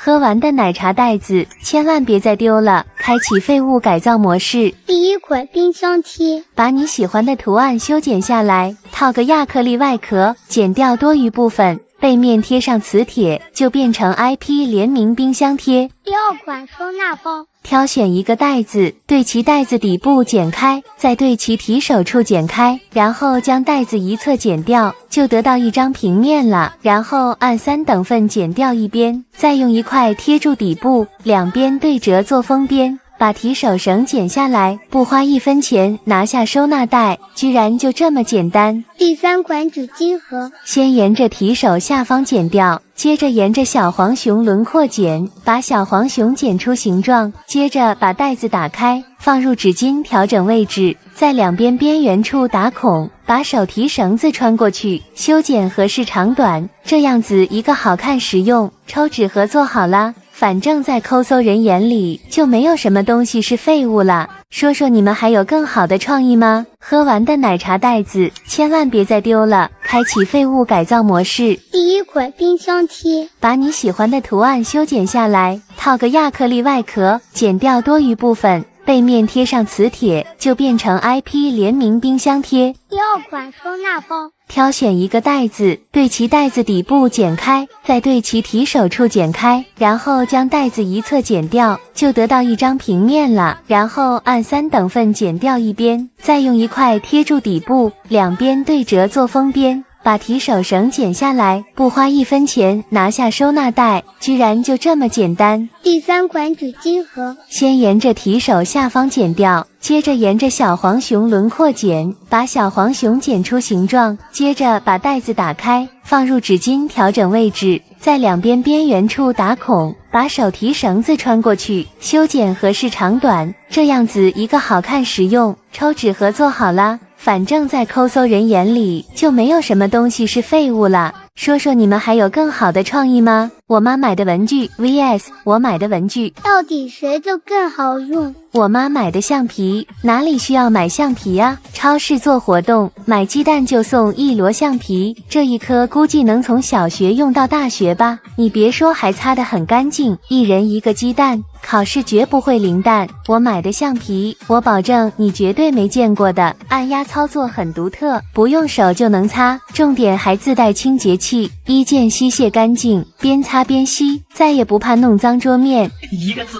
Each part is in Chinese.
喝完的奶茶袋子千万别再丢了，开启废物改造模式。第一款冰箱贴，把你喜欢的图案修剪下来，套个亚克力外壳，剪掉多余部分，背面贴上磁铁，就变成 IP 联名冰箱贴。第二款收纳包，挑选一个袋子，对其袋子底部剪开，再对其提手处剪开，然后将袋子一侧剪掉，就得到一张平面了。然后按3等份剪掉一边，再用一块贴住底部，两边对折做封边。把提手绳剪下来，不花1分钱拿下收纳袋，居然就这么简单。第三款纸巾盒，先沿着提手下方剪掉，接着沿着小黄熊轮廓剪，把小黄熊剪出形状，接着把袋子打开，放入纸巾调整位置，在两边边缘处打孔，把手提绳子穿过去，修剪合适长短，这样子一个好看实用。抽纸盒做好啦。反正在抠搜人眼里就没有什么东西是废物了。说说你们还有更好的创意吗？喝完的奶茶袋子千万别再丢了，开启废物改造模式。第一款冰箱贴，把你喜欢的图案修剪下来，套个亚克力外壳，剪掉多余部分，背面贴上磁铁，就变成 IP 联名冰箱贴。第二款收纳包，挑选一个袋子，对其袋子底部剪开，再对其提手处剪开，然后将袋子一侧剪掉，就得到一张平面了。然后按3等份剪掉一边，再用一块贴住底部，两边对折做封边。把提手绳剪下来，不花1分钱拿下收纳袋，居然就这么简单。第三款纸巾盒，先沿着提手下方剪掉，接着沿着小黄熊轮廓剪，把小黄熊剪出形状，接着把袋子打开，放入纸巾调整位置，在两边边缘处打孔，把手提绳子穿过去，修剪合适长短，这样子一个好看实用。抽纸盒做好啦。反正在抠搜人眼里就没有什么东西是废物了。说说你们还有更好的创意吗？我妈买的文具 vs 我买的文具，到底谁的更好用？我妈买的橡皮，哪里需要买橡皮啊？超市做活动，买鸡蛋就送1摞橡皮，这一颗估计能从小学用到大学吧。你别说，还擦得很干净，一人一个鸡蛋，考试绝不会零蛋。我买的橡皮，我保证你绝对没见过的，按压操作很独特，不用手就能擦，重点还自带清洁器，一键吸卸干净，边擦边吸，再也不怕弄脏桌面。一个字，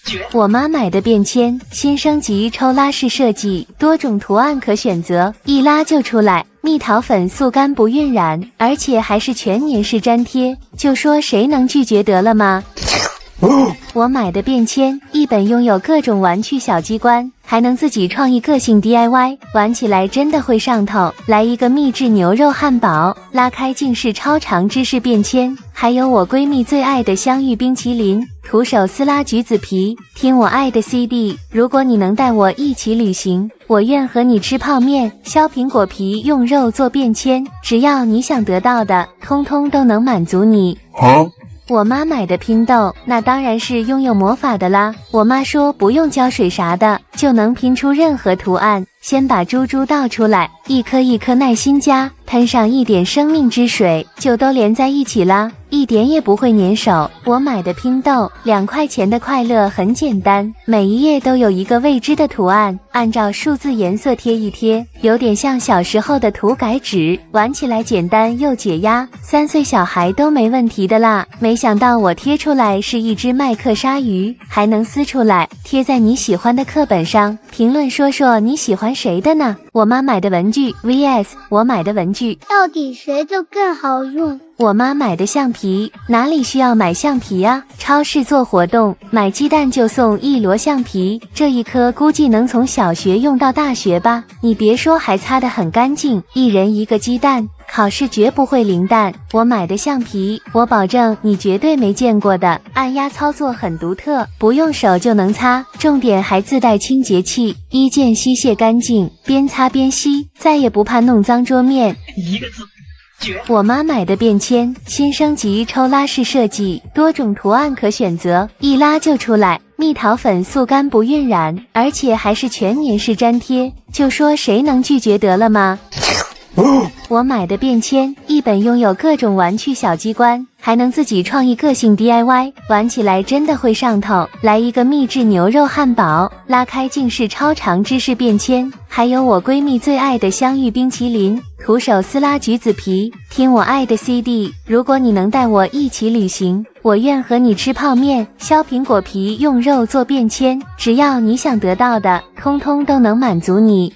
绝！我妈买的便签，新升级抽拉式设计，多种图案可选择，一拉就出来。蜜桃粉速干不晕染，而且还是全粘式粘贴，就说谁能拒绝得了吗？我买的便签，一本拥有各种玩趣小机关，还能自己创意个性 DIY， 玩起来真的会上头。来一个秘制牛肉汉堡，拉开竟是超长芝士便签，还有我闺蜜最爱的香芋冰淇淋，徒手撕拉橘子皮，听我爱的 CD。如果你能带我一起旅行，我愿和你吃泡面，削苹果皮用肉做便签，只要你想得到的，通通都能满足你。我妈买的拼豆，那当然是拥有魔法的啦。我妈说不用胶水啥的，就能拼出任何图案。先把珠珠倒出来，一颗一颗耐心加，喷上一点生命之水，就都连在一起啦，一点也不会粘手。我买的拼豆，2块钱的快乐很简单，每一页都有一个未知的图案，按照数字颜色贴一贴，有点像小时候的涂改纸，玩起来简单又解压，3岁小孩都没问题的啦。没想到我贴出来是一只麦克鲨鱼，还能撕出来贴在你喜欢的课本上。评论说说你喜欢谁的呢？我妈买的文具 vs 我买的文具，到底谁的更好用？我妈买的橡皮，哪里需要买橡皮啊？超市做活动，买鸡蛋就送1摞橡皮，这一颗估计能从小学用到大学吧。你别说，还擦得很干净，一人一个鸡蛋，考试绝不会零蛋。我买的橡皮，我保证你绝对没见过的，按压操作很独特，不用手就能擦，重点还自带清洁器，一键吸卸干净，边擦边吸，再也不怕弄脏桌面。一个字，绝！我妈买的便签，新升级抽拉式设计，多种图案可选择，一拉就出来。蜜桃粉速干不晕染，而且还是全粘式粘贴，就说谁能拒绝得了吗？我买的便签，一本拥有各种玩趣小机关，还能自己创意个性 DIY， 玩起来真的会上头。来一个秘制牛肉汉堡，拉开竟是超长芝士便签，还有我闺蜜最爱的香芋冰淇淋，徒手撕拉橘子皮，听我爱的 CD。如果你能带我一起旅行，我愿和你吃泡面，削苹果皮用肉做便签，只要你想得到的，通通都能满足你。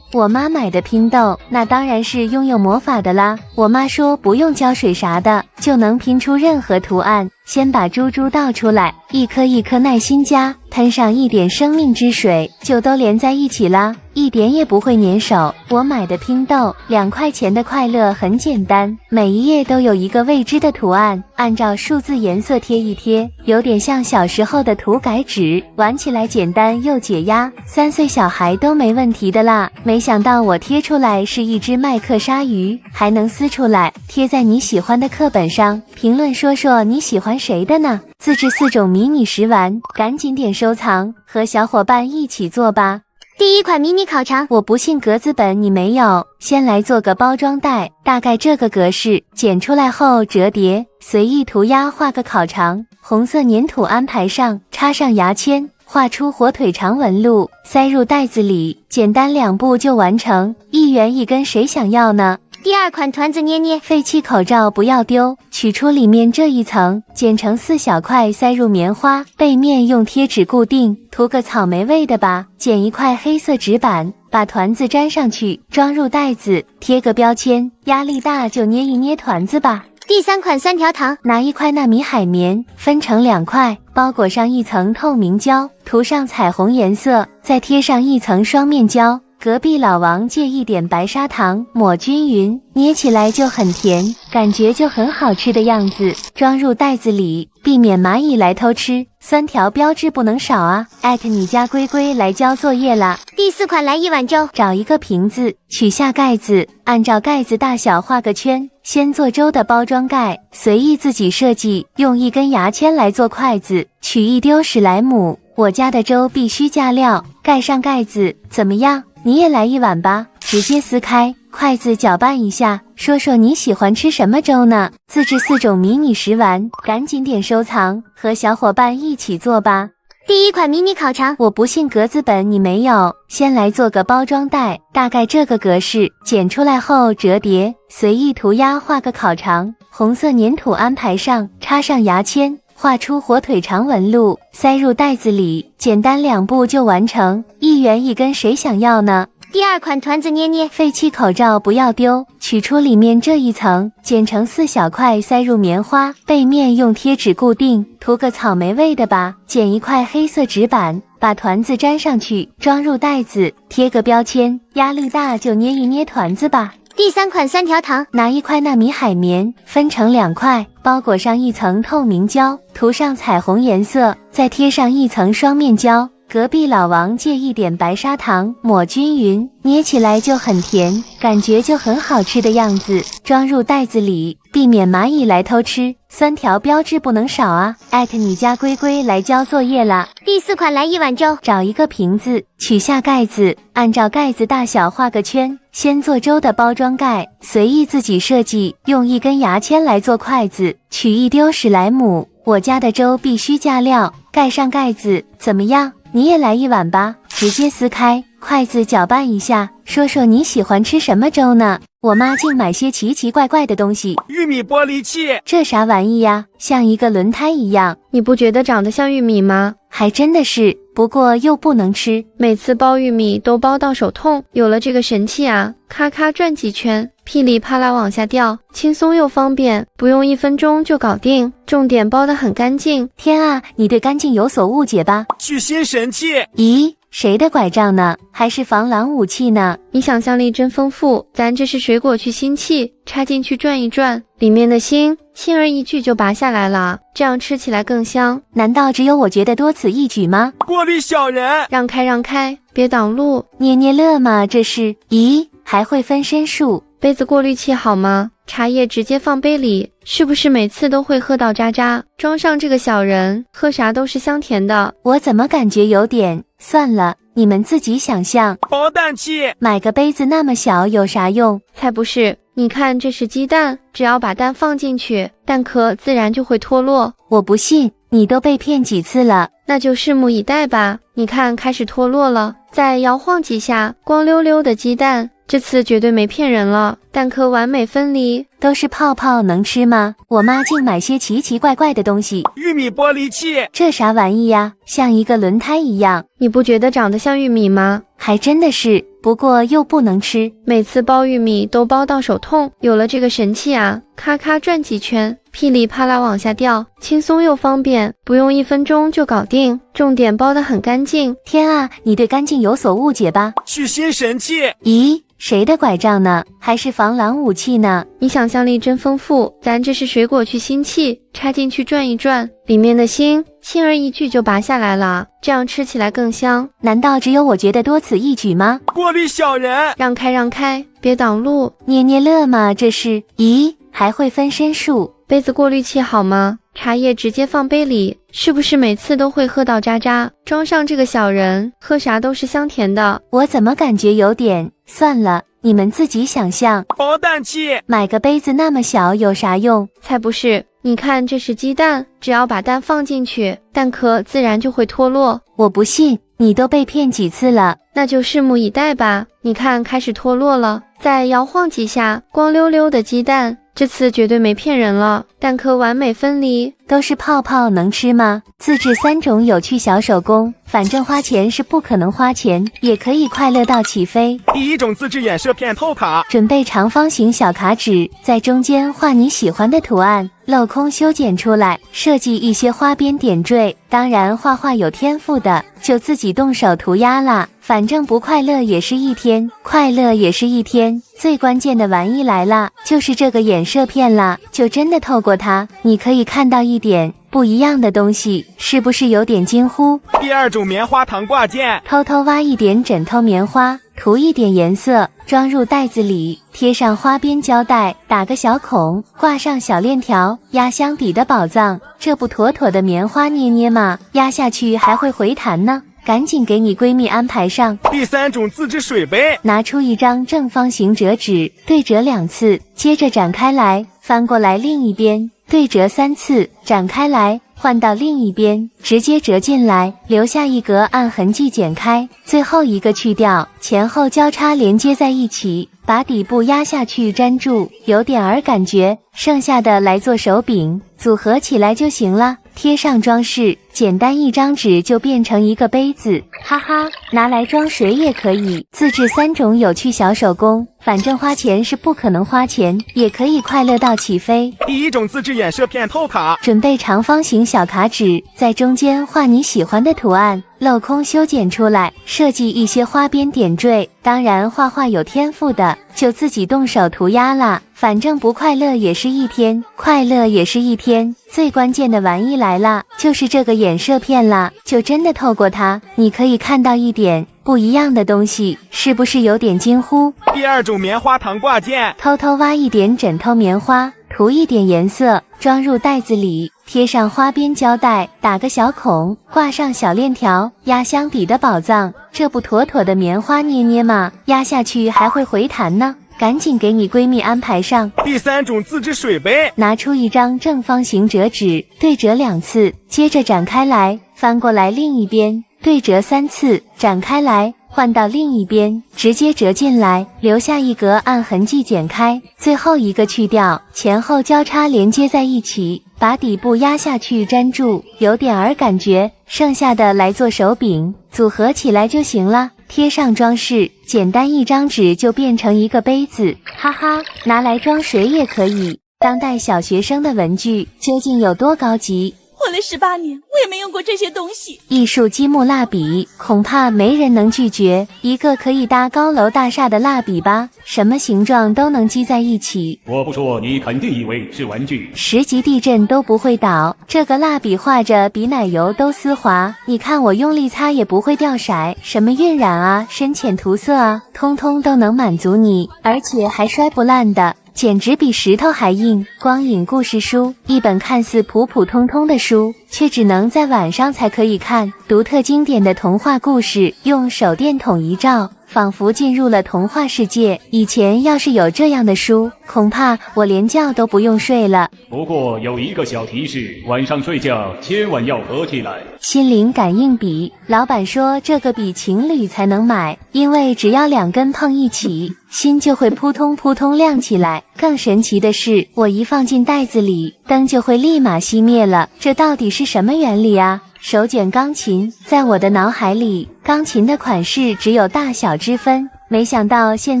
我妈买的拼豆，那当然是拥有魔法的啦。我妈说不用胶水啥的，就能拼出任何图案。先把珠珠倒出来，一颗一颗耐心夹，喷上一点生命之水，就都连在一起啦，一点也不会粘手。我买的拼豆，2块钱的快乐很简单，每一页都有一个未知的图案，按照数字颜色贴一贴，有点像小时候的涂改纸，玩起来简单又解压，3岁小孩都没问题的啦。没想到我贴出来是一只麦克鲨鱼，还能撕出来贴在你喜欢的课本上。评论说说你喜欢谁的呢？自制4种迷你食玩，赶紧点收藏，和小伙伴一起做吧。第一款迷你烤肠，我不信格子本你没有，先来做个包装袋，大概这个格式，剪出来后折叠，随意涂鸦画个烤肠，红色粘土安排上，插上牙签，画出火腿肠纹路，塞入袋子里，简单2步就完成，1元1根，谁想要呢？第二款团子捏捏，废弃口罩不要丢，取出里面这一层，剪成4小块塞入棉花，背面用贴纸固定，涂个草莓味的吧。剪一块黑色纸板，把团子粘上去，装入袋子，贴个标签，压力大就捏一捏团子吧。第三款酸条糖，拿1块纳米海绵分成2块，包裹上一层透明胶，涂上彩虹颜色，再贴上一层双面胶。隔壁老王借一点白砂糖，抹均匀，捏起来就很甜，感觉就很好吃的样子。装入袋子里，避免蚂蚁来偷吃。酸条标志不能少啊！你家龟龟来交作业啦。第4款来一碗粥，找一个瓶子，取下盖子，按照盖子大小画个圈。先做粥的包装盖，随意自己设计，用1根牙签来做筷子，取一丢史莱姆。我家的粥必须加料，盖上盖子，怎么样？你也来一碗吧，直接撕开，筷子搅拌一下，说说你喜欢吃什么粥呢？自制4种迷你食玩，赶紧点收藏，和小伙伴一起做吧。第一款迷你烤肠，我不信格子本你没有，先来做个包装袋，大概这个格式，剪出来后折叠，随意涂鸦画个烤肠，红色粘土安排上，插上牙签，画出火腿肠纹路，塞入袋子里，简单2步就完成，1元1根，谁想要呢？第二款团子捏捏，废弃口罩不要丢，取出里面这一层，剪成4小块塞入棉花，背面用贴纸固定，涂个草莓味的吧。剪一块黑色纸板，把团子粘上去，装入袋子，贴个标签，压力大就捏一捏团子吧。第3款酸条糖，拿1块纳米海绵分成2块，包裹上一层透明胶，涂上彩虹颜色，再贴上一层双面胶。隔壁老王借一点白砂糖，抹均匀，捏起来就很甜，感觉就很好吃的样子。装入袋子里，避免蚂蚁来偷吃。酸条标志不能少啊！你家龟龟来交作业啦。第4款来一碗粥，找一个瓶子，取下盖子，按照盖子大小画个圈。先做粥的包装盖，随意自己设计，用1根牙签来做筷子，取一丢史莱姆。我家的粥必须加料，盖上盖子，怎么样？你也来一碗吧，直接撕开，筷子搅拌一下，说说你喜欢吃什么粥呢？我妈净买些奇奇怪怪的东西。玉米玻璃器，这啥玩意呀？像一个轮胎一样。你不觉得长得像玉米吗？还真的是，不过又不能吃。每次剥玉米都剥到手痛，有了这个神器啊，咔咔转几圈，噼里啪啦往下掉，轻松又方便，不用1分钟就搞定。重点剥得很干净。天啊，你对干净有所误解吧？巨新神器。咦？谁的拐杖呢？还是防狼武器呢？你想象力真丰富，咱这是水果去腥器，插进去转一转，里面的芯轻而易举就拔下来了，这样吃起来更香。难道只有我觉得多此一举吗？过滤小人，让开让开，别挡路。捏捏乐吗？这是？咦，还会分身术？杯子过滤器好吗？茶叶直接放杯里，是不是每次都会喝到渣渣？装上这个小人，喝啥都是香甜的。我怎么感觉有点……算了，你们自己想象。包氮气，买个杯子那么小有啥用？才不是，你看这是鸡蛋，只要把蛋放进去，蛋壳自然就会脱落。我不信，你都被骗几次了？那就拭目以待吧。你看开始脱落了，再摇晃几下，光溜溜的鸡蛋，这次绝对没骗人了，蛋壳完美分离。都是泡泡，能吃吗？我妈净买些奇奇怪怪的东西。玉米剥离器，这啥玩意呀？像一个轮胎一样。你不觉得长得像玉米吗？还真的是，不过又不能吃。每次剥玉米都剥到手痛，有了这个神器啊，咔咔转几圈，噼里啪啦往下掉，轻松又方便，不用1分钟就搞定。重点剥得很干净。天啊，你对干净有所误解吧？去新神器。咦，谁的拐杖呢？还是防狼武器呢？你想象力真丰富，咱这是水果去腥气，插进去转一转，里面的芯轻而易举就拔下来了，这样吃起来更香。难道只有我觉得多此一举吗？过滤小人，让开让开，别挡路。捏捏乐吗？这是？咦，还会分身术？杯子过滤器好吗？茶叶直接放杯里，是不是每次都会喝到渣渣？装上这个小人，喝啥都是香甜的。我怎么感觉有点……算了，你们自己想象。包蛋器，买个杯子那么小有啥用？才不是！你看这是鸡蛋，只要把蛋放进去，蛋壳自然就会脱落。我不信，你都被骗几次了？那就拭目以待吧。你看开始脱落了，再摇晃几下，光溜溜的鸡蛋，这次绝对没骗人了，蛋壳完美分离。都是泡泡，能吃吗？自制3种有趣小手工，反正花钱是不可能花钱，也可以快乐到起飞。第一种自制衍射片透卡，准备长方形小卡纸，在中间画你喜欢的图案，镂空修剪出来，设计一些花边点缀。当然，画画有天赋的就自己动手涂鸦啦。反正不快乐也是一天，快乐也是一天。最关键的玩意来啦，就是这个衍射片啦，就真的透过它，你可以看到一点不一样的东西，是不是有点惊呼？第二种棉花糖挂件，偷偷挖一点枕头棉花，涂一点颜色，装入袋子里，贴上花边胶带，打个小孔，挂上小链条，压箱底的宝藏，这不妥妥的棉花捏捏吗？压下去还会回弹呢。赶紧给你闺蜜安排上。第三种自制水杯，拿出一张正方形折纸，对折2次，接着展开来，翻过来另一边，对折3次，展开来，换到另一边，直接折进来，留下一格，按痕迹剪开，最后一个去掉，前后交叉连接在一起，把底部压下去粘住，有点儿感觉，剩下的来做手柄，组合起来就行了。贴上装饰，简单一张纸就变成一个杯子，哈哈，拿来装水也可以。自制3种有趣小手工，反正花钱是不可能花钱，也可以快乐到起飞。第一种自制衍射片透卡，准备长方形小卡纸，在中间画你喜欢的图案，镂空修剪出来，设计一些花边点缀。当然，画画有天赋的就自己动手涂鸦啦。反正不快乐也是一天，快乐也是一天。最关键的玩意来啦，就是这个衍射片啦，就真的透过它，你可以看到一点不一样的东西，是不是有点惊呼？第二种棉花糖挂件，偷偷挖一点枕头棉花，涂一点颜色，装入袋子里，贴上花边胶带，打个小孔，挂上小链条，压箱底的宝藏，这不妥妥的棉花捏捏吗？压下去还会回弹呢。赶紧给你闺蜜安排上。第三种自制水杯，拿出一张正方形折纸，对折2次，接着展开来，翻过来另一边，对折3次，展开来，换到另一边，直接折进来，留下一格，按痕迹剪开，最后一个去掉，前后交叉连接在一起，把底部压下去粘住，有点儿感觉，剩下的来做手柄，组合起来就行了。贴上装饰，简单一张纸就变成一个杯子，哈哈，拿来装水也可以。当代小学生的文具究竟有多高级？活了18年，我也没用过这些东西。艺术积木蜡笔，恐怕没人能拒绝。一个可以搭高楼大厦的蜡笔吧，什么形状都能积在一起。我不说，你肯定以为是玩具。10级地震都不会倒。这个蜡笔画着比奶油都丝滑，你看我用力擦也不会掉色。什么晕染啊，深浅涂色啊，通通都能满足你，而且还摔不烂的。简直比石头还硬。光影故事书，一本看似普普通通的书，却只能在晚上才可以看。独特经典的童话故事，用手电筒一照，仿佛进入了童话世界。以前要是有这样的书，恐怕我连觉都不用睡了。不过有一个小提示，晚上睡觉千万要合起来。心灵感应笔，老板说这个笔情侣才能买，因为只要2根碰一起，心就会扑通扑通亮起来。更神奇的是，我一放进袋子里，灯就会立马熄灭了。这到底是什么原理啊？手卷钢琴，在我的脑海里，钢琴的款式只有大小之分，没想到现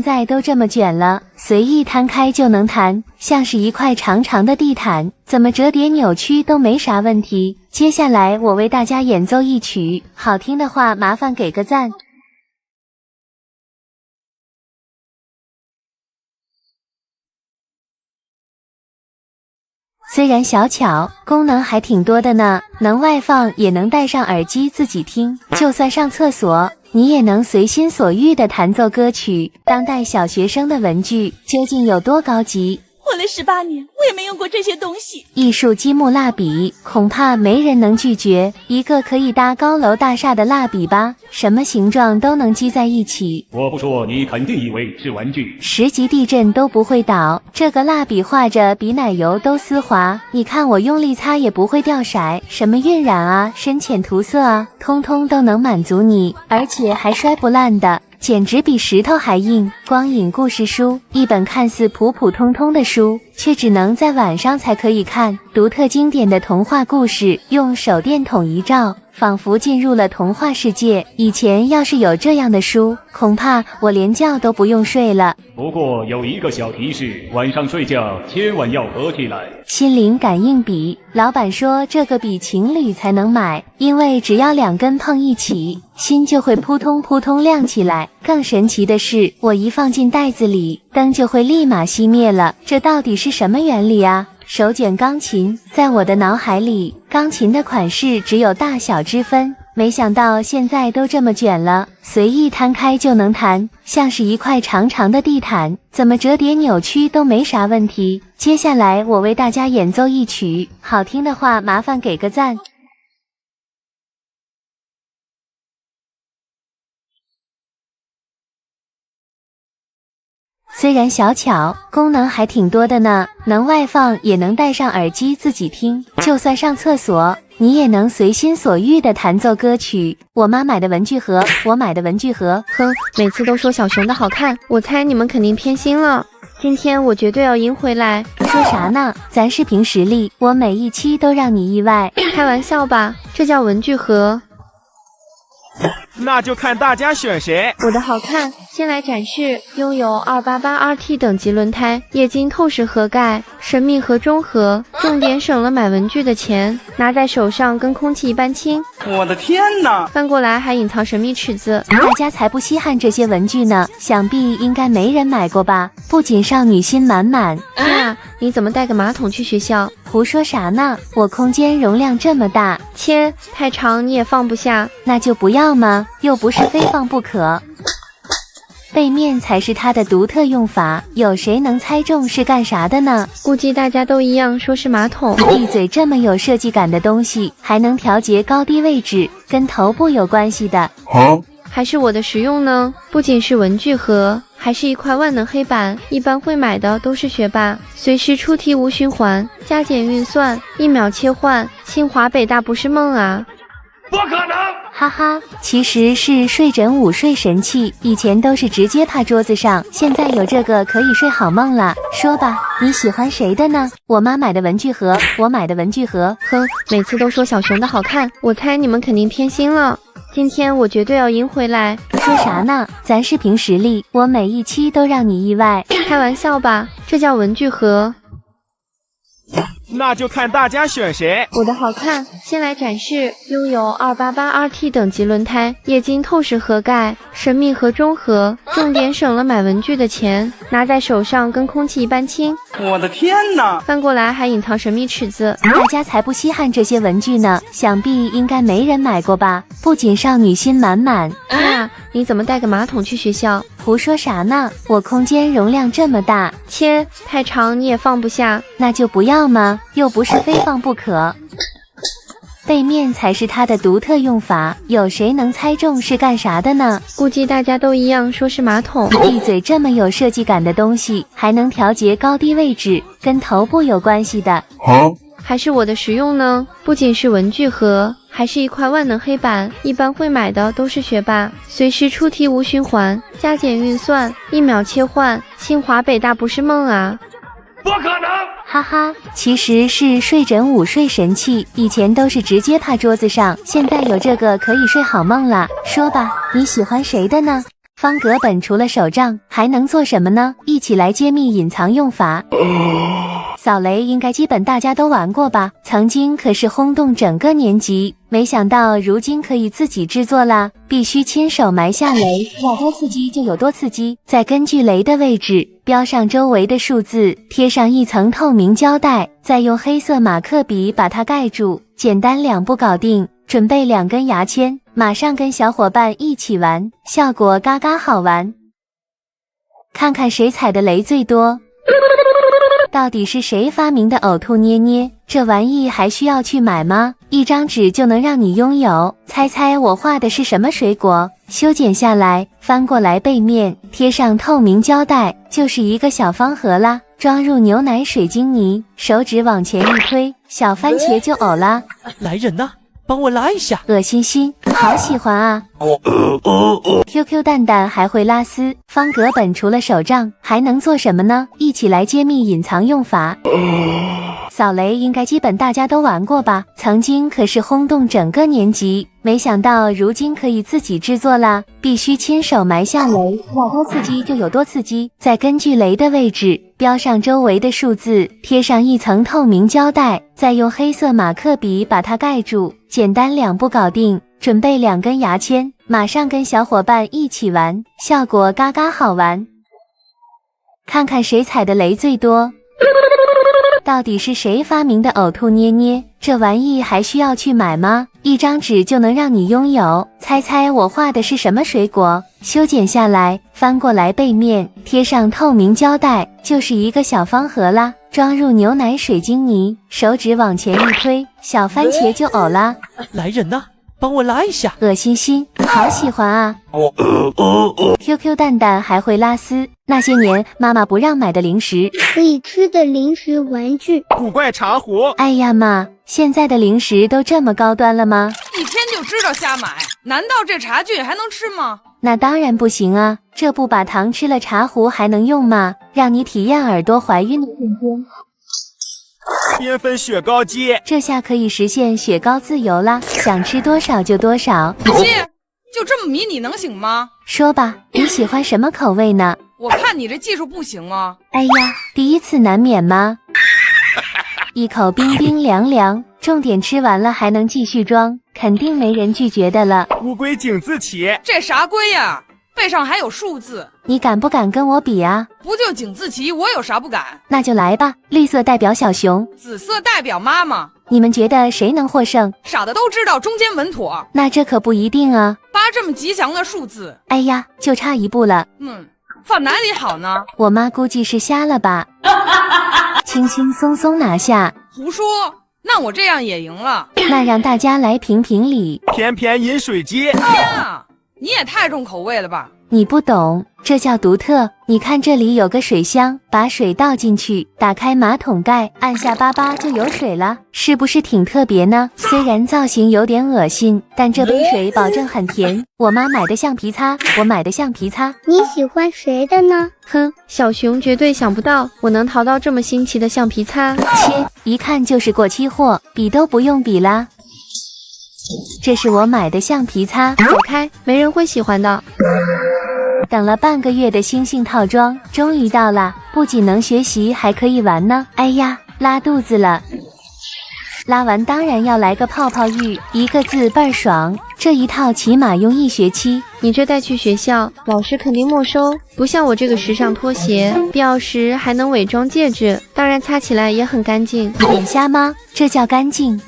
在都这么卷了，随意摊开就能弹，像是一块长长的地毯，怎么折叠扭曲都没啥问题。接下来我为大家演奏一曲，好听的话麻烦给个赞。虽然小巧，功能还挺多的呢，能外放也能戴上耳机自己听，就算上厕所，你也能随心所欲地弹奏歌曲。当代小学生的文具究竟有多高级？活了18年，我也没用过这些东西。艺术积木蜡笔，恐怕没人能拒绝，一个可以搭高楼大厦的蜡笔吧，什么形状都能积在一起。我不说，你肯定以为是玩具。10级地震都不会倒，这个蜡笔画着比奶油都丝滑，你看我用力擦也不会掉色，什么晕染啊、深浅涂色啊，通通都能满足你，而且还摔不烂的。简直比石头还硬。光影故事书，一本看似普普通通的书，却只能在晚上才可以看。独特经典的童话故事，用手电筒一照，仿佛进入了童话世界。以前要是有这样的书，恐怕我连觉都不用睡了。不过有一个小提示，晚上睡觉千万要合起来。心灵感应笔，老板说这个笔情侣才能买，因为只要2根碰一起，心就会扑通扑通亮起来。更神奇的是，我一放进袋子里，灯就会立马熄灭了。这到底是什么原理啊？手卷钢琴，在我的脑海里，钢琴的款式只有大小之分，没想到现在都这么卷了，随意摊开就能弹，像是一块长长的地毯，怎么折叠扭曲都没啥问题。接下来我为大家演奏一曲，好听的话麻烦给个赞。虽然小巧，功能还挺多的呢，能外放也能戴上耳机自己听，就算上厕所，你也能随心所欲地弹奏歌曲。我妈买的文具盒，我买的文具盒，哼，每次都说小熊的好看，我猜你们肯定偏心了。今天我绝对要赢回来。说啥呢？咱是凭实力，我每一期都让你意外。开玩笑吧，这叫文具盒。那就看大家选谁。我的好看，先来展示拥有288RT 等级轮胎，液晶透视盒盖，神秘盒中盒，重点省了买文具的钱，拿在手上跟空气一般轻。我的天哪！翻过来还隐藏神秘尺子，大家才不稀罕这些文具呢，想必应该没人买过吧？不仅少女心满满。啊，你怎么带个马桶去学校？胡说啥呢？我空间容量这么大，切，太长你也放不下，那就不要吗？又不是非放不可。背面才是它的独特用法，有谁能猜中是干啥的呢？估计大家都一样说是马桶。闭嘴，这么有设计感的东西，还能调节高低位置，跟头部有关系的。还是我的实用呢？不仅是文具盒，还是一块万能黑板，一般会买的都是学霸。随时出题无循环，加减运算，1秒切换，清华北大不是梦啊！不可能！哈哈，其实是睡枕午睡神器，以前都是直接趴桌子上，现在有这个可以睡好梦了。说吧，你喜欢谁的呢？我妈买的文具盒，我买的文具盒。哼，每次都说小熊的好看，我猜你们肯定偏心了。今天我绝对要赢回来。说啥呢？咱是凭实力，我每一期都让你意外。开玩笑吧，这叫文具盒。那就看大家选谁。我的好看，先来展示拥有288RT 等级轮胎，液晶透视盒盖，神秘盒中盒，重点省了买文具的钱，拿在手上跟空气一般轻。我的天哪！翻过来还隐藏神秘尺子，大家才不稀罕这些文具呢，想必应该没人买过吧？不仅少女心满满。啊，你怎么带个马桶去学校？胡说啥呢？我空间容量这么大，切，太长你也放不下，那就不要吗？又不是非放不可。背面才是它的独特用法，有谁能猜中是干啥的呢？估计大家都一样说是马桶。闭嘴！这么有设计感的东西，还能调节高低位置，跟头部有关系的。还是我的实用呢？不仅是文具盒，还是一块万能黑板。一般会买的都是学霸，随时出题无循环，加减运算，1秒切换，清华北大不是梦啊！不可能！哈哈，其实是睡枕午睡神器，以前都是直接趴桌子上，现在有这个可以睡好梦了。说吧，你喜欢谁的呢？方格本除了手账还能做什么呢？一起来揭秘隐藏用法。扫雷应该基本大家都玩过吧，曾经可是轰动整个年级，没想到如今可以自己制作啦。必须亲手埋下雷，要多刺激就有多刺激，再根据雷的位置标上周围的数字，贴上一层透明胶带，再用黑色马克笔把它盖住，简单2步搞定。准备2根牙签，马上跟小伙伴一起玩，效果嘎嘎好玩。看看谁踩的雷最多。到底是谁发明的呕吐捏捏？这玩意还需要去买吗？一张纸就能让你拥有。猜猜我画的是什么水果？修剪下来，翻过来背面，贴上透明胶带，就是一个小方盒啦。装入牛奶水晶泥，手指往前一推，小番茄就呕啦。来人呐，帮我拉一下。恶心心，好喜欢啊。QQ 蛋蛋还会拉丝，方格本除了手账还能做什么呢？一起来揭秘隐藏用法。扫雷应该基本大家都玩过吧，曾经可是轰动整个年级，没想到如今可以自己制作啦。必须亲手埋下雷，要多刺激就有多刺激，再根据雷的位置标上周围的数字，贴上一层透明胶带，再用黑色马克笔把它盖住，简单2步搞定。准备2根牙签，马上跟小伙伴一起玩，效果嘎嘎好玩。看看谁踩的雷最多。到底是谁发明的呕吐捏捏？这玩意还需要去买吗？一张纸就能让你拥有。猜猜我画的是什么水果？修剪下来，翻过来背面，贴上透明胶带，就是一个小方盒啦。装入牛奶水晶泥，手指往前一推，小番茄就呕啦。来人呐，帮我拉一下。恶心心，好喜欢啊。QQ 蛋蛋还会拉丝，那些年妈妈不让买的零食，可以吃的零食玩具，古怪茶壶。哎呀妈，现在的零食都这么高端了吗？一天就知道瞎买，难道这茶具还能吃吗？那当然不行啊，这不把糖吃了茶壶还能用吗？让你体验耳朵怀孕的瞬间。缤纷雪糕机，这下可以实现雪糕自由啦，想吃多少就多少。姐，就这么迷你能行吗？说吧，你喜欢什么口味呢？我看你这技术不行啊。哎呀，第一次难免吗？一口冰冰凉凉，重点吃完了还能继续装，肯定没人拒绝的了。乌龟井字旗，这啥龟呀？背上还有数字，你敢不敢跟我比啊？不就井字旗，我有啥不敢？那就来吧，绿色代表小熊，紫色代表妈妈。你们觉得谁能获胜？傻的都知道中间稳妥，那这可不一定啊。8这么吉祥的数字，哎呀，就差1步了。放哪里好呢？我妈估计是瞎了吧。轻轻松松拿下。胡说，那我这样也赢了。那让大家来评评理。甜甜饮水机，天啊，你也太重口味了吧。你不懂，这叫独特。你看这里有个水箱，把水倒进去，打开马桶盖，按下叭叭就有水了，是不是挺特别呢？虽然造型有点恶心，但这杯水保证很甜。我妈买的橡皮擦，我买的橡皮擦。你喜欢谁的呢？哼，小熊绝对想不到我能淘到这么新奇的橡皮擦。切，一看就是过期货，比都不用比啦。这是我买的橡皮擦，走开，没人会喜欢的。等了半个月的星星套装终于到了，不仅能学习还可以玩呢。哎呀，拉肚子了。拉完当然要来个泡泡浴，一个字倍儿爽。这一套起码用1学期，你这带去学校，老师肯定没收，不像我这个时尚拖鞋，必要时还能伪装戒指，当然擦起来也很干净。你眼瞎吗？这叫干净。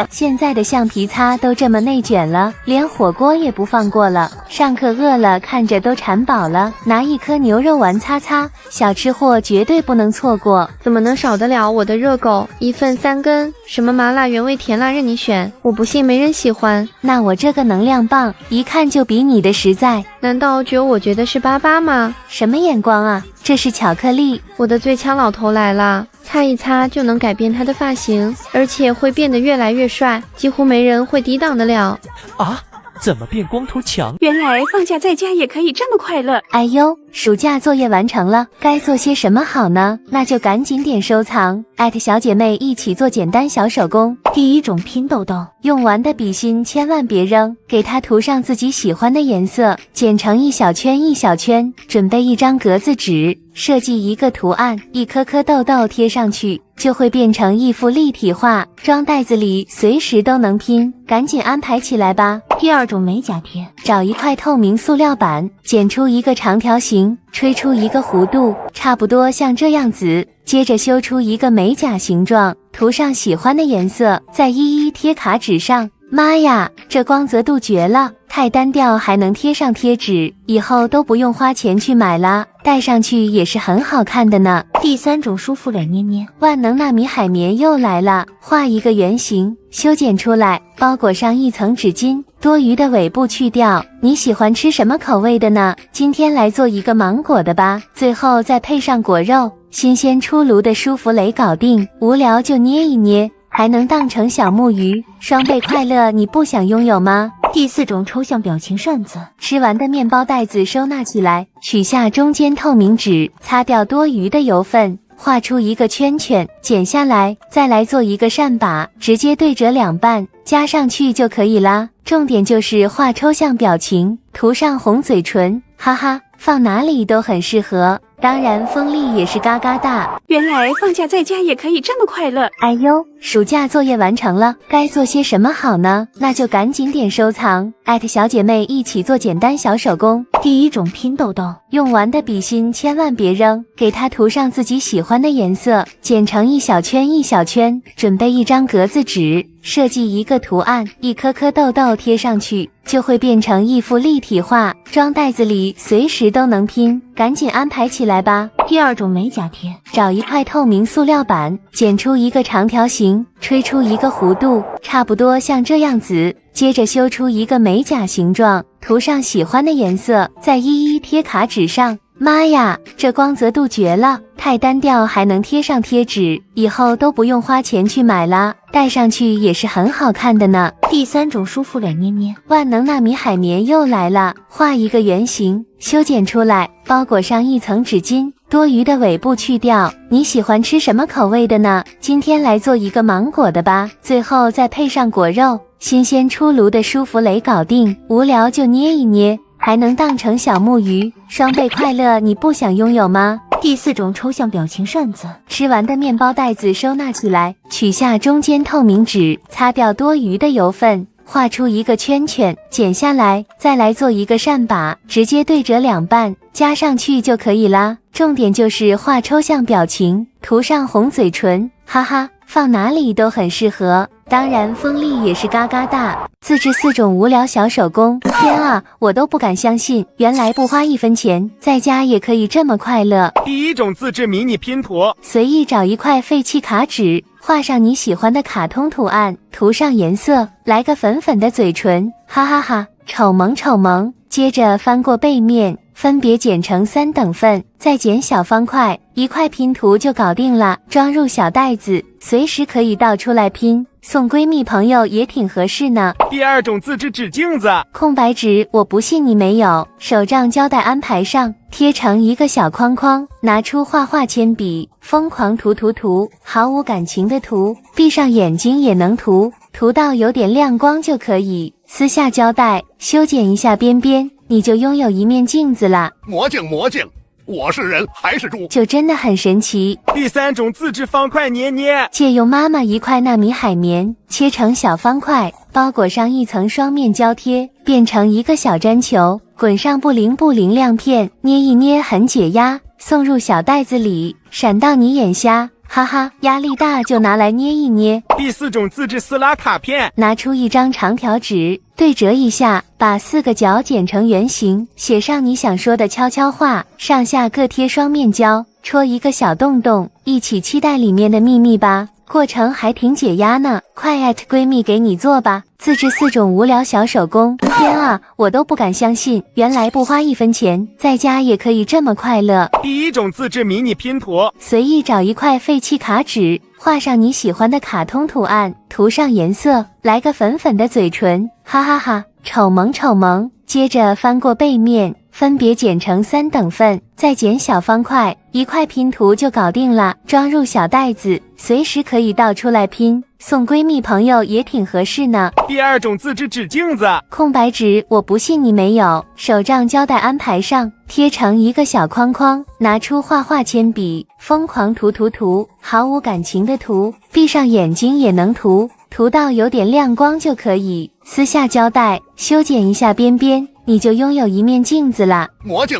现在的橡皮擦都这么内卷了，连火锅也不放过了。上课饿了，看着都馋饱了，拿一颗牛肉丸擦擦，小吃货绝对不能错过。怎么能少得了我的热狗？1份3根，什么麻辣、原味、甜辣任你选，我不信没人喜欢。那我这个能量棒，一看就比你的实在。难道只有我觉得是88吗？什么眼光啊？这是巧克力。我的最强老头来了，擦一擦就能改变他的发型，而且会变得越来越帅，几乎没人会抵挡得了。啊，怎么变光头强？原来放假在家也可以这么快乐。哎呦，暑假作业完成了，该做些什么好呢？那就赶紧点收藏，小姐妹一起做简单小手工。第一种拼豆豆，用完的笔芯千万别扔，给它涂上自己喜欢的颜色，剪成一小圈一小圈，准备一张格子纸，设计一个图案，一颗颗豆豆贴上去，就会变成一幅立体画，装袋子里随时都能拼，赶紧安排起来吧。第二种美甲贴，找一块透明塑料板，剪出一个长条形，吹出一个弧度，差不多像这样子，接着修出一个美甲形状，涂上喜欢的颜色，再一一贴卡纸上。妈呀，这光泽度绝了，太单调还能贴上贴纸，以后都不用花钱去买啦，戴上去也是很好看的呢。第三种舒肤软捏捏，万能纳米海绵又来了，画一个圆形，修剪出来，包裹上一层纸巾，多余的尾部去掉。你喜欢吃什么口味的呢？今天来做一个芒果的吧，最后再配上果肉，新鲜出炉的舒芙蕾搞定，无聊就捏一捏，还能当成小木鱼，双倍快乐，你不想拥有吗？第四种抽象表情扇子，吃完的面包袋子收纳起来，取下中间透明纸，擦掉多余的油分，画出一个圈圈，剪下来，再来做一个扇把，直接对折两半，加上去就可以啦。重点就是画抽象表情，涂上红嘴唇，哈哈，放哪里都很适合。当然风力也是嘎嘎大。原来放假在家也可以这么快乐。哎呦，暑假作业完成了，该做些什么好呢？那就赶紧点收藏，小姐妹一起做简单小手工。第一种拼豆豆，用完的笔芯千万别扔，给它涂上自己喜欢的颜色，剪成一小圈一小圈，准备一张格子纸，设计一个图案，一颗颗豆豆贴上去，就会变成一幅立体画，装袋子里随时都能拼，赶紧安排起来吧。第二种美甲贴，找一块透明塑料板，剪出一个长条形，吹出一个弧度，差不多像这样子，接着修出一个美甲形状，涂上喜欢的颜色，再一一贴卡纸上。妈呀，这光泽度绝了，太单调还能贴上贴纸，以后都不用花钱去买啦，戴上去也是很好看的呢。第三种舒肤软捏捏，万能纳米海绵又来了，画一个圆形，修剪出来，包裹上一层纸巾，多余的尾部去掉。你喜欢吃什么口味的呢？今天来做一个芒果的吧，最后再配上果肉，新鲜出炉的舒芙蕾搞定，无聊就捏一捏，还能当成小木鱼，双倍快乐，你不想拥有吗？第四种抽象表情扇子，吃完的面包袋子收纳起来，取下中间透明纸，擦掉多余的油分，画出一个圈圈，剪下来，再来做一个扇把，直接对折两半，加上去就可以啦。重点就是画抽象表情，涂上红嘴唇，哈哈，放哪里都很适合。当然风力也是嘎嘎大。自制4种无聊小手工，天啊，我都不敢相信，原来不花1分钱，在家也可以这么快乐。第一种自制迷你拼图，随意找一块废弃卡纸，画上你喜欢的卡通图案，涂上颜色，来个粉粉的嘴唇，哈哈哈，丑萌丑萌。接着翻过背面，分别剪成3等份，再剪小方块，一块拼图就搞定了，装入小袋子，随时可以倒出来拼，送闺蜜朋友也挺合适呢。第二种自制纸镜子，空白纸我不信你没有，手账胶带安排上，贴成一个小框框，拿出画画铅笔，疯狂涂涂涂，毫无感情的涂，闭上眼睛也能涂，涂到有点亮光就可以，撕下胶带，修剪一下边边，你就拥有一面镜子啦。魔镜魔镜，我是人还是猪？就真的很神奇。第3种自制方块捏捏，借用妈妈1块纳米海绵切成小方块，包裹上一层双面胶贴，变成一个小粘球，滚上布灵亮片，捏一捏很解压，送入小袋子里，闪到你眼瞎。哈哈，压力大就拿来捏一捏。第4种自制撕拉卡片，拿出一张长条纸，对折一下，把4个角剪成圆形，写上你想说的悄悄话，上下各贴双面胶，戳一个小洞洞，一起期待里面的秘密吧。过程还挺解压呢，快@闺蜜给你做吧。自制4种无聊小手工，天啊，我都不敢相信，原来不花1分钱，在家也可以这么快乐。第1种自制迷你拼图，随意找一块废弃卡纸，画上你喜欢的卡通图案，涂上颜色，来个粉粉的嘴唇，哈哈哈，丑萌。接着翻过背面，分别剪成3等份，再剪小方块，1块拼图就搞定了，装入小袋子，随时可以倒出来拼，送闺蜜朋友也挺合适呢。第2种自制纸镜子，空白纸我不信你没有，手账胶带安排上，贴成一个小框框，拿出画画铅笔，疯狂涂，毫无感情的涂，闭上眼睛也能涂，涂到有点亮光就可以，撕下胶带，修剪一下边边，你就拥有一面镜子啦。魔镜，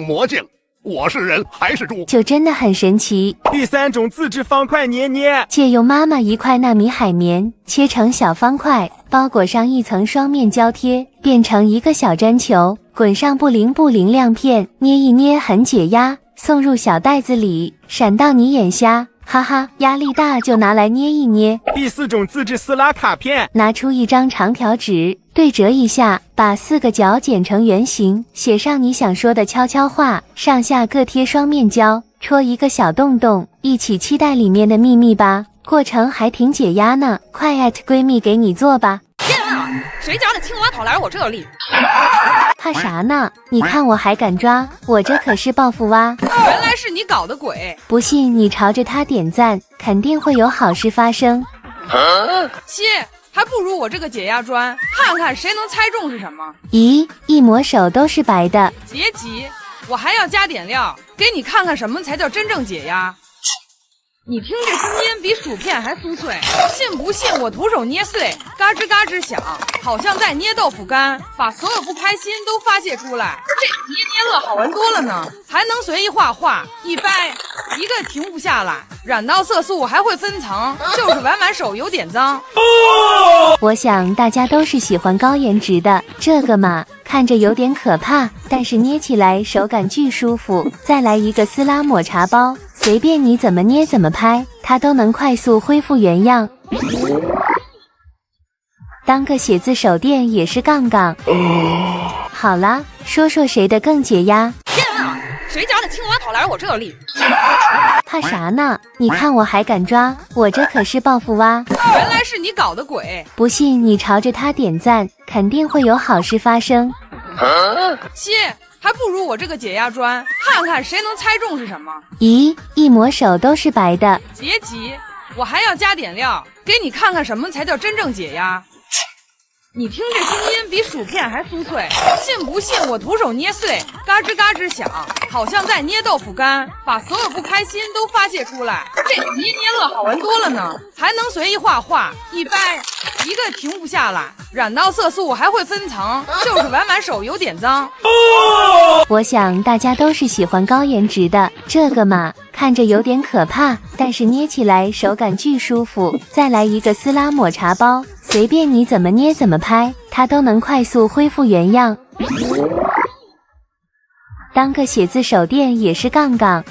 我是人还是猪？就真的很神奇。第3种自制方块捏捏，借用妈妈1块纳米海绵切成小方块，包裹上一层双面胶贴，变成一个小粘球，滚上布灵亮片，捏一捏很解压，送入小袋子里，闪到你眼瞎。哈哈，压力大就拿来捏一捏。第4种自制撕拉卡片，拿出一张长条纸，对折一下，把4个角剪成圆形，写上你想说的悄悄话，上下各贴双面胶，戳一个小洞洞，一起期待里面的秘密吧。过程还挺解压呢，快@闺蜜给你做吧。天啊，谁家的青蛙跑来我这里？怕啥呢？你看我还敢抓，我这可是报复蛙。原来是你搞的鬼！不信你朝着他点赞，肯定会有好事发生。切，还不如我这个解压砖，看看谁能猜中是什么。咦，一抹手都是白的。别急，我还要加点料，给你看看什么才叫真正解压。你听这声音比薯片还酥脆，信不信我徒手捏碎，嘎吱嘎吱响，好像在捏豆腐干，把所有不开心都发泄出来。这捏乐好玩多了呢，还能随意画画，一掰一个停不下来，染到色素还会分层，就是玩手有点脏。我想大家都是喜欢高颜值的，这个嘛，看着有点可怕，但是捏起来手感巨舒服。再来一个撕拉抹茶包，随便你怎么捏怎么拍，它都能快速恢复原样。当个写字手电也是杠杠。好啦，说说谁的更解压。天啊，谁家的青蛙跑来我这里？怕啥呢？你看我还敢抓，我这可是报复蛙。原来是你搞的鬼！不信你朝着他点赞，肯定会有好事发生。切，还不如我这个解压砖，看看谁能猜中是什么。咦，一抹手都是白的。别急，我还要加点料，给你看看什么才叫真正解压。你听这声音比薯片还酥脆，信不信我徒手捏碎，嘎吱嘎吱响，好像在捏豆腐干，把所有不开心都发泄出来。这捏乐好玩多了呢，还能随意画画，一掰一个停不下来，染到色素还会分层，就是玩手有点脏。我想大家都是喜欢高颜值的，这个嘛，看着有点可怕，但是捏起来手感巨舒服。再来一个撕拉抹茶包，随便你怎么捏怎么拍，它都能快速恢复原样。当个写字手电也是杠杠。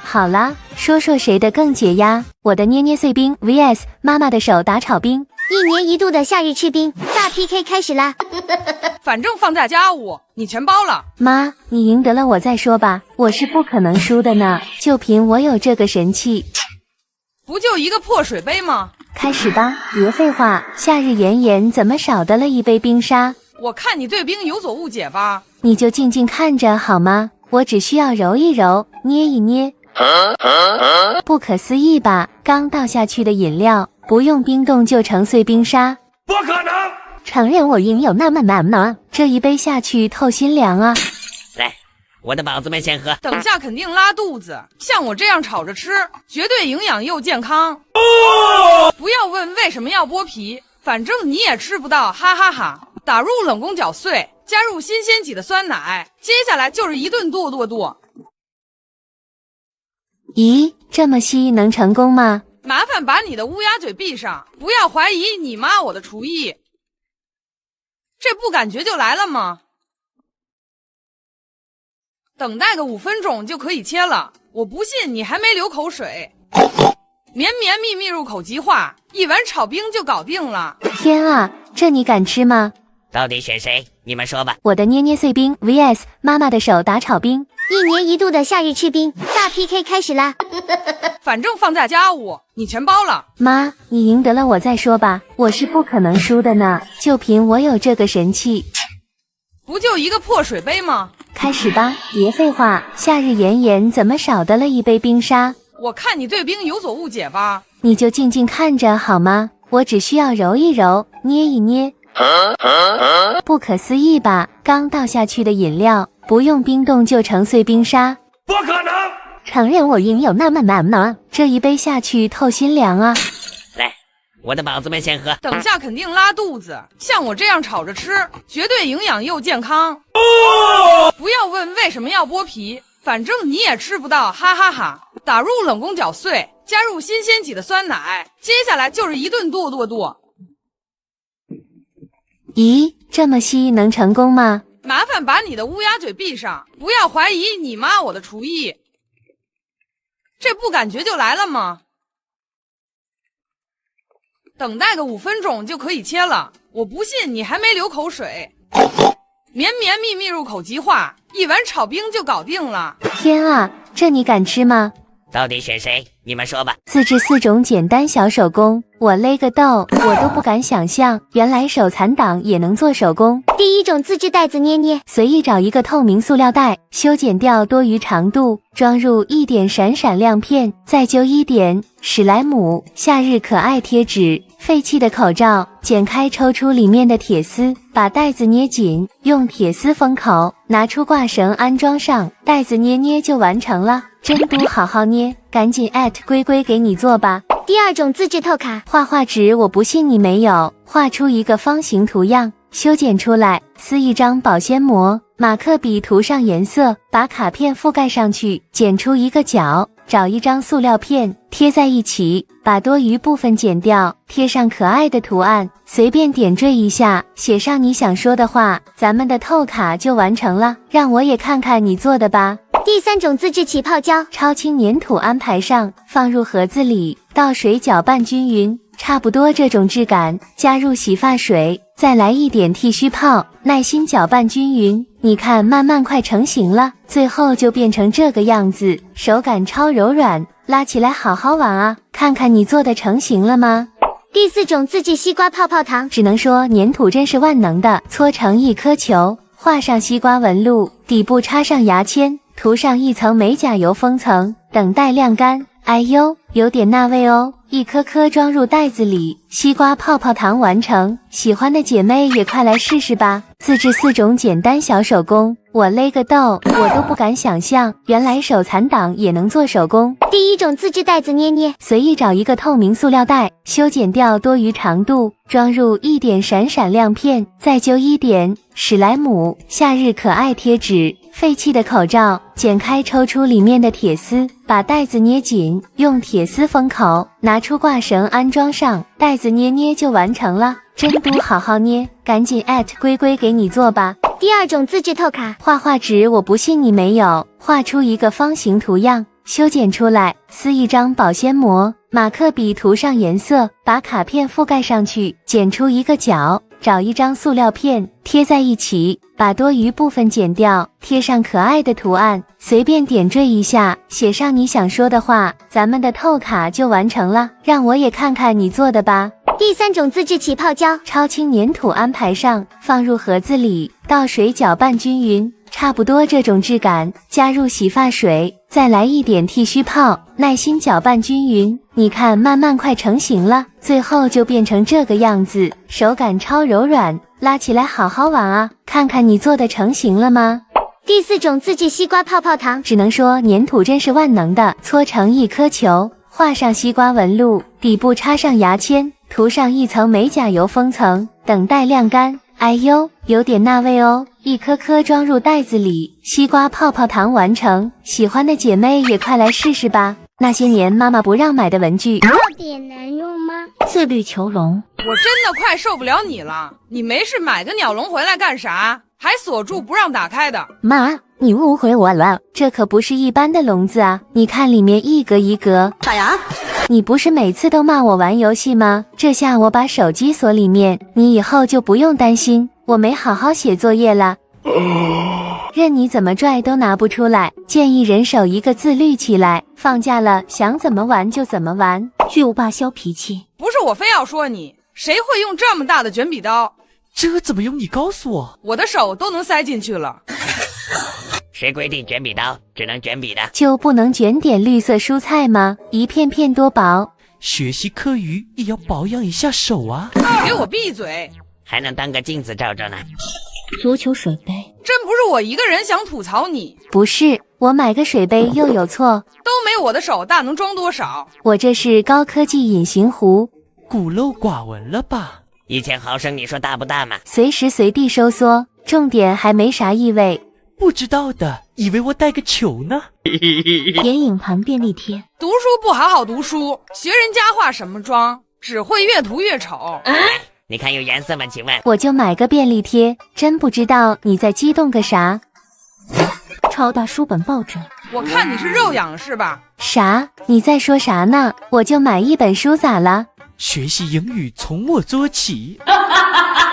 好啦，说说谁的更解压。我的捏捏碎冰 vs 妈妈的手打炒冰。1年1度的夏日吃冰大 PK 开始啦！反正放假家务你全包了。妈，你赢得了我再说吧，我是不可能输的呢，就凭我有这个神器。不就一个破水杯吗？开始吧，别废话，夏日炎炎，怎么少得了一杯冰沙？我看你对冰有所误解吧。你就静静看着好吗？我只需要揉一揉，捏一捏。不可思议吧，刚倒下去的饮料不用冰冻就成碎冰沙。不可能！承认我赢有那么难吗？这一杯下去透心凉啊。来，我的宝子们先喝。等下肯定拉肚子，像我这样炒着吃，绝对营养又健康。不要问为什么要剥皮，反正你也吃不到，哈哈哈。打入冷宫搅碎，加入新鲜挤的酸奶，接下来就是一顿剁。咦，这么稀能成功吗？麻烦把你的乌鸦嘴闭上，不要怀疑你妈我的厨艺。这不感觉就来了吗？等待个5分钟就可以切了，我不信你还没流口水。绵绵密密入口即化，一碗炒冰就搞定了。天啊，这你敢吃吗？到底选谁？你们说吧。我的捏捏碎冰 vs 妈妈的手打炒冰。1年1度的夏日吃冰大 PK 开始啦！反正放在家务，你全包了。妈，你赢得了我再说吧，我是不可能输的呢，就凭我有这个神器。不就一个破水杯吗？开始吧，别废话，夏日炎炎怎么少得了一杯冰沙？我看你对冰有所误解吧。你就静静看着好吗？我只需要揉一揉，捏一捏。不可思议吧，刚倒下去的饮料不用冰冻就成碎冰沙，不可能！承认我赢有那么难吗？这一杯下去透心凉啊！来，我的宝子们先喝。等下肯定拉肚子，像我这样炒着吃，绝对营养又健康。不要问为什么要剥皮，反正你也吃不到，哈哈哈。打入冷宫搅碎，加入新鲜挤的酸奶，接下来就是一顿剁。咦，这么稀能成功吗？麻烦把你的乌鸦嘴闭上，不要怀疑你妈我的厨艺。这不感觉就来了吗？等待个5分钟就可以切了，我不信你还没流口水。绵绵密密入口即化，一碗炒冰就搞定了。天啊，这你敢吃吗？到底选谁？你们说吧。自制4种简单小手工，我勒个豆，我都不敢想象，原来手残党也能做手工。第1种自制袋子捏捏，随意找一个透明塑料袋，修剪掉多余长度，装入1点闪闪亮片，再揪1点史莱姆夏日可爱贴纸，废弃的口罩剪开抽出里面的铁丝，把袋子捏紧，用铁丝封口，拿出挂绳安装上，袋子捏捏就完成了。真嘟好好捏，赶紧龟龟给你做吧。第2种自制透卡，画画纸我不信你没有，画出一个方形图样，修剪出来，撕一张保鲜膜，马克笔涂上颜色，把卡片覆盖上去，剪出一个角，找一张塑料片贴在一起，把多余部分剪掉，贴上可爱的图案，随便点缀一下，写上你想说的话，咱们的透卡就完成了。让我也看看你做的吧。第3种自制起泡胶，超轻粘土安排上，放入盒子里，倒水搅拌均匀，差不多这种质感，加入洗发水，再来1点剃须泡，耐心搅拌均匀。你看，慢慢快成型了，最后就变成这个样子，手感超柔软，拉起来好好玩啊！看看你做的成型了吗？第4种自制西瓜泡泡糖，只能说粘土真是万能的，搓成一颗球，画上西瓜纹路，底部插上牙签，涂上1层美甲油封层，等待晾干。哎呦，有点那味哦！一颗颗装入袋子里，西瓜泡泡糖完成。喜欢的姐妹也快来试试吧！自制4种简单小手工，我勒个豆，我都不敢想象，原来手残党也能做手工。第1种自制袋子捏捏，随意找一个透明塑料袋，修剪掉多余长度，装入1点闪闪亮片，再揪1点史莱姆夏日可爱贴纸，废弃的口罩剪开抽出里面的铁丝，把袋子捏紧，用铁丝封口，拿出挂绳安装上，袋子捏捏就完成了。真嘟好好捏，赶紧龟龟给你做吧。第2种自制透卡，画画纸我不信你没有，画出一个方形图样，修剪出来，撕一张保鲜膜，马克笔涂上颜色，把卡片覆盖上去，剪出一个角，找一张塑料片贴在一起，把多余部分剪掉，贴上可爱的图案，随便点缀一下，写上你想说的话，咱们的透卡就完成了。让我也看看你做的吧。第3种自制起泡胶，超轻粘土安排上，放入盒子里，倒水搅拌均匀，差不多这种质感，加入洗发水，再来1点剃须泡，耐心搅拌均匀。你看，慢慢快成型了，最后就变成这个样子，手感超柔软，拉起来好好玩啊！看看你做的成型了吗？第第4种自制西瓜泡泡糖，只能说粘土真是万能的。搓成一颗球，画上西瓜纹路，底部插上牙签，涂上一层美甲油封层，等待晾干。哎呦，有点那味哦！一颗颗装入袋子里，西瓜泡泡糖完成。喜欢的姐妹也快来试试吧。那些年妈妈不让买的文具，到底能用吗？自律囚笼。我真的快受不了你了！你没事买个鸟笼回来干啥？还锁住不让打开的。妈，你误会我了，这可不是一般的笼子啊！你看里面一格一格。啥呀？你不是每次都骂我玩游戏吗？这下我把手机锁里面，你以后就不用担心我没好好写作业了。任你怎么拽都拿不出来，建议人手一个自律起来。放假了想怎么玩就怎么玩，巨无霸消脾气。不是我非要说你，谁会用这么大的卷笔刀？这怎么用你告诉我？我的手都能塞进去了。谁规定卷笔刀只能卷笔的？就不能卷点绿色蔬菜吗？一片片多薄。学习课余也要保养一下手啊！给我闭嘴！还能当个镜子照照呢。足球水杯，真不是我一个人想吐槽你。不是，我买个水杯又有错？都没我的手大，能装多少？我这是高科技隐形壶，孤陋寡闻了吧？1000毫升，你说大不大嘛？随时随地收缩，重点还没啥异味。不知道的，以为我带个球呢。眼影盘便利贴，读书不好好读书，学人家画什么妆？只会越涂越丑。你看有颜色吗？请问？我就买个便利贴，真不知道你在激动个啥。超大书本抱枕，我看你是肉痒是吧？啥？你在说啥呢？我就买一本书咋了？学习英语从我做起。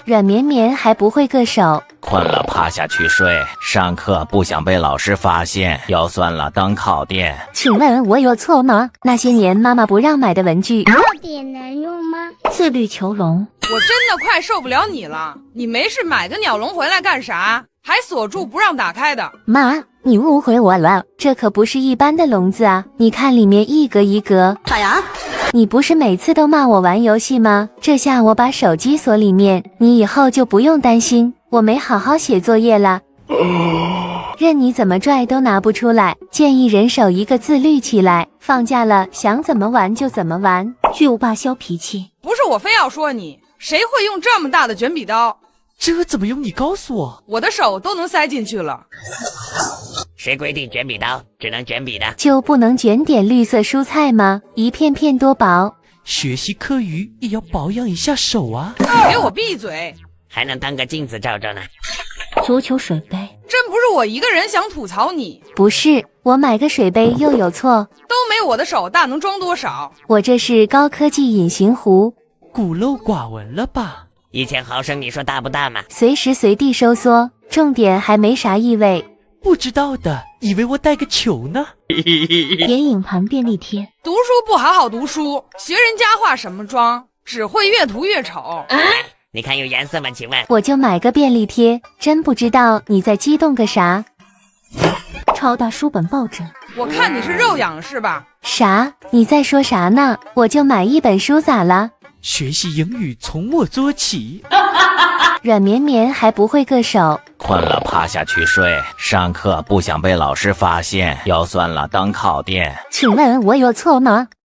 软绵绵还不会个手，困了趴下去睡，上课不想被老师发现，腰酸了当烤垫。请问我有错吗？那些年妈妈不让买的文具，到底能用吗？自律囚笼。我真的快受不了你了！你没事买个鸟笼回来干啥？还锁住不让打开的。妈，你误会我了，这可不是一般的笼子啊！你看里面一格一格。啥呀？你不是每次都骂我玩游戏吗？这下我把手机锁里面，你以后就不用担心我没好好写作业了。任你怎么拽都拿不出来，建议人手一个自律起来。放假了想怎么玩就怎么玩，巨无霸消脾气。不是我非要说你，谁会用这么大的卷笔刀？这怎么用你告诉我？我的手都能塞进去了。谁规定卷笔刀只能卷笔的？就不能卷点绿色蔬菜吗？一片片多薄。学习课余也要保养一下手啊！给我闭嘴！还能当个镜子照照呢。足球水杯，真不是我一个人想吐槽你。不是，我买个水杯又有错？都没我的手大，能装多少？我这是高科技隐形壶，孤陋寡闻了吧？1000毫升，你说大不大嘛？随时随地收缩，重点还没啥异味。不知道的，以为我带个球呢。眼影盘便利贴，读书不好好读书，学人家画什么妆？只会越涂越丑。你看有颜色吗？请问？我就买个便利贴，真不知道你在激动个啥。超大书本抱枕，我看你是肉痒是吧？啥？你在说啥呢？我就买一本书咋了？学习英语从我做起。软绵绵还不会个手，困了趴下去睡，上课不想被老师发现，腰酸了当烤垫。请问我有错吗？